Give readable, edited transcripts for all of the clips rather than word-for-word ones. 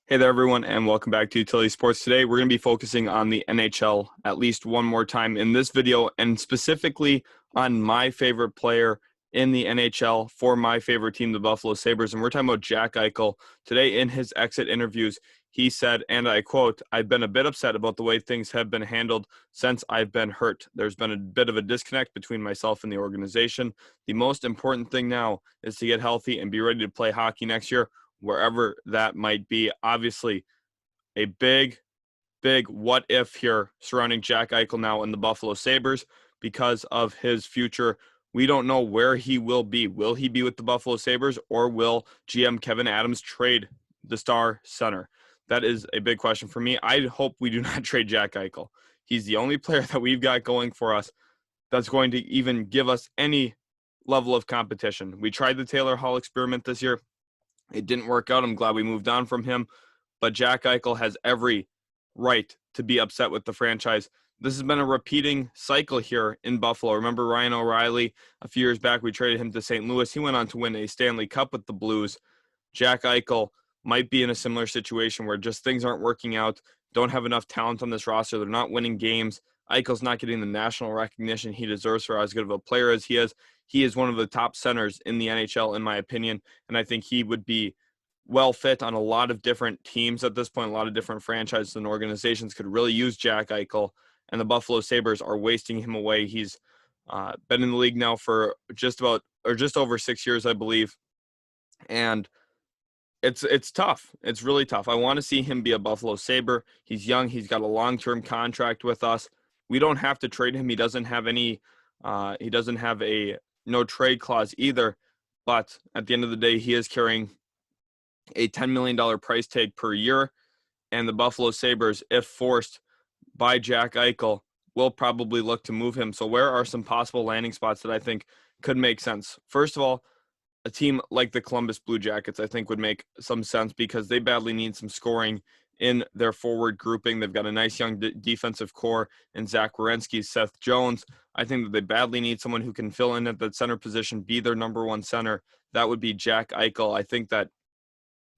Hey there, everyone, and welcome back to Utility Sports. Today, we're going to be focusing on the NHL at least one more time in this video, and specifically on my favorite player in the NHL for my favorite team, the Buffalo Sabres. And we're talking about Jack Eichel. Today, in his exit interviews, he said, and I quote, "I've been a bit upset about the way things have been handled since I've been hurt. There's been a bit of a disconnect between myself and the organization. The most important thing now is to get healthy and be ready to play hockey next year, wherever that might be." Obviously, a big what if here surrounding Jack Eichel now in the Buffalo Sabres because of his future. We don't know where he will be. Will he be with the Buffalo Sabres, or will GM Kevin Adams trade the star center? That is a big question for me. I hope we do not trade Jack Eichel. He's the only player that we've got going for us that's going to even give us any level of competition. We tried the Taylor Hall experiment this year. It didn't work out. I'm glad we moved on from him. But Jack Eichel has every right to be upset with the franchise. This has been a repeating cycle here in Buffalo. Remember Ryan O'Reilly? A few years back, we traded him to St. Louis. He went on to win a Stanley Cup with the Blues. Jack Eichel might be in a similar situation where just things aren't working out, don't have enough talent on this roster. They're not winning games. Eichel's not getting the national recognition he deserves for as good of a player as he is. He is one of the top centers in the NHL, in my opinion, and I think he would be well fit on a lot of different teams at this point. A lot of different franchises and organizations could really use Jack Eichel, and the Buffalo Sabres are wasting him away. He's been in the league now for just over 6 years, I believe, and it's tough. It's really tough. I want to see him be a Buffalo Sabre. He's young. He's got a long-term contract with us. We don't have to trade him. He doesn't have any. He doesn't have a no trade clause either. But at the end of the day, he is carrying a $10 million price tag per year, and the Buffalo Sabres, if forced by Jack Eichel, will probably look to move him. So where are some possible landing spots that I think could make sense? First of all, a team like the Columbus Blue Jackets, I think, would make some sense because they badly need some scoring in their forward grouping. They've got a nice young defensive core in Zach Werenski, Seth Jones. I think that they badly need someone who can fill in at that center position, be their number one center. That would be Jack Eichel. I think that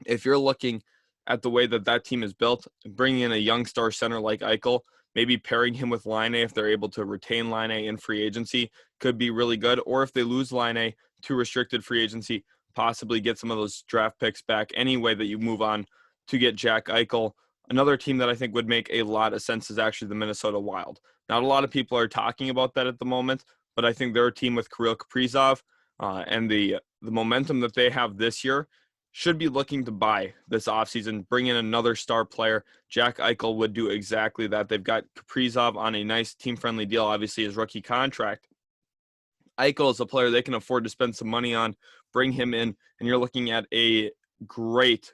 if you're looking at the way that that team is built, bringing in a young star center like Eichel, maybe pairing him with Line if they're able to retain Line in free agency could be really good. Or if they lose Line to restricted free agency, possibly get some of those draft picks back anyway that you move on to get Jack Eichel. Another team that I think would make a lot of sense is actually the Minnesota Wild. Not a lot of people are talking about that at the moment, but I think they're a team with Kirill Kaprizov and the momentum that they have this year should be looking to buy this offseason, bring in another star player. Jack Eichel would do exactly that. They've got Kaprizov on a nice team-friendly deal, obviously his rookie contract. Eichel is a player they can afford to spend some money on, bring him in, and you're looking at a great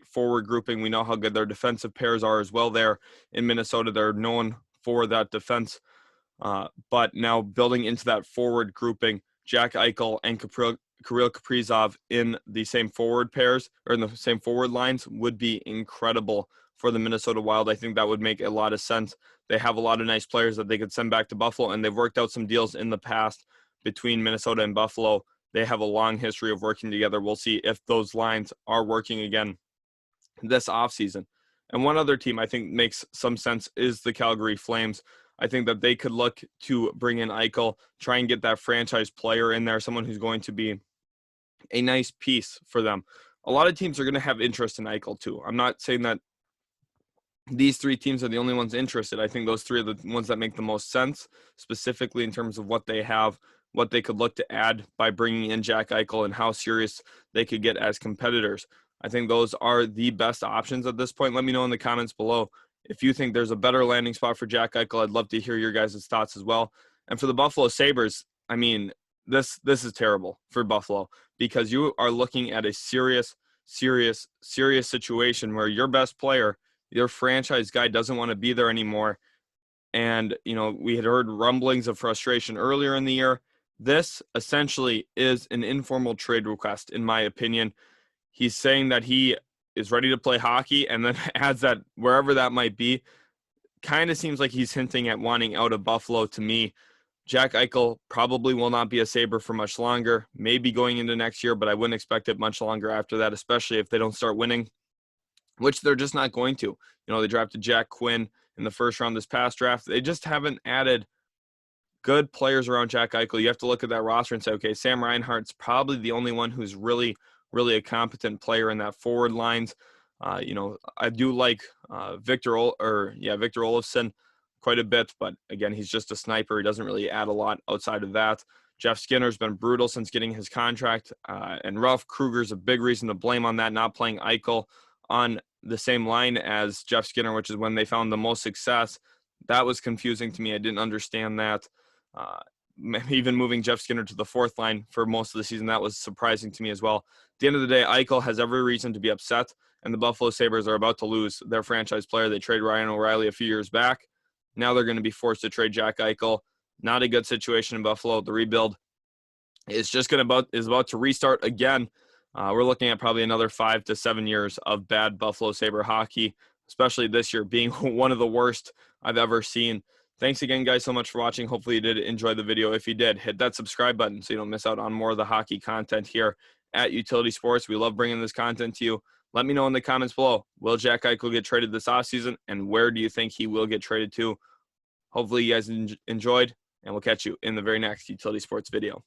forward grouping. We know how good their defensive pairs are as well there in Minnesota. They're known for that defense. But now building into that forward grouping, Jack Eichel and Kirill Kaprizov in the same forward pairs or in the same forward lines would be incredible for the Minnesota Wild. I think that would make a lot of sense. They have a lot of nice players that they could send back to Buffalo, and they've worked out some deals in the past between Minnesota and Buffalo. They have a long history of working together. We'll see if those lines are working again this offseason. And one other team I think makes some sense is the Calgary Flames. I think that they could look to bring in Eichel, try and get that franchise player in there, someone who's going to be a nice piece for them. A lot of teams are going to have interest in Eichel too. I'm not saying that these three teams are the only ones interested. I think those three are the ones that make the most sense, specifically in terms of what they have, what they could look to add by bringing in Jack Eichel, and how serious they could get as competitors. I think those are the best options at this point. Let me know in the comments below if you think there's a better landing spot for Jack Eichel. I'd love to hear your guys' thoughts as well. And for the Buffalo Sabres, I mean, this is terrible for Buffalo because you are looking at a serious situation where your best player, your franchise guy, doesn't want to be there anymore. And, we had heard rumblings of frustration earlier in the year. This essentially is an informal trade request, in my opinion. He's saying that he is ready to play hockey and then adds that wherever that might be. Kind of seems like he's hinting at wanting out of Buffalo to me. Jack Eichel probably will not be a Sabre for much longer, maybe going into next year, but I wouldn't expect it much longer after that, especially if they don't start winning. which they're just not going to. You know, they drafted Jack Quinn in the first round this past draft. They just haven't added good players around Jack Eichel. You have to look at that roster and say, okay, Sam Reinhart's probably the only one who's really a competent player in that forward lines. You know, I do like Victor Olofsson quite a bit, but again, he's just a sniper. He doesn't really add a lot outside of that. Jeff Skinner's been brutal since getting his contract, and Ralph Kruger's a big reason to blame on that, not playing Eichel on the same line as Jeff Skinner, which is when they found the most success. That was confusing to me. I didn't understand that. Uh, Even moving Jeff Skinner to the fourth line for most of the season, that was surprising to me as well. At the end of the day, Eichel has every reason to be upset, and the Buffalo Sabres are about to lose their franchise player. They traded Ryan O'Reilly a few years back. Now they're going to be forced to trade Jack Eichel. Not a good situation in Buffalo. The rebuild is about to restart again. We're looking at probably another 5 to 7 years of bad Buffalo Sabre hockey, especially this year being one of the worst I've ever seen. Thanks again, guys, so much for watching. Hopefully you did enjoy the video. If you did, hit that subscribe button so you don't miss out on more of the hockey content here at Utility Sports. We love bringing this content to you. Let me know in the comments below, will Jack Eichel get traded this offseason, and where do you think he will get traded to? Hopefully you guys enjoyed, and we'll catch you in the very next Utility Sports video.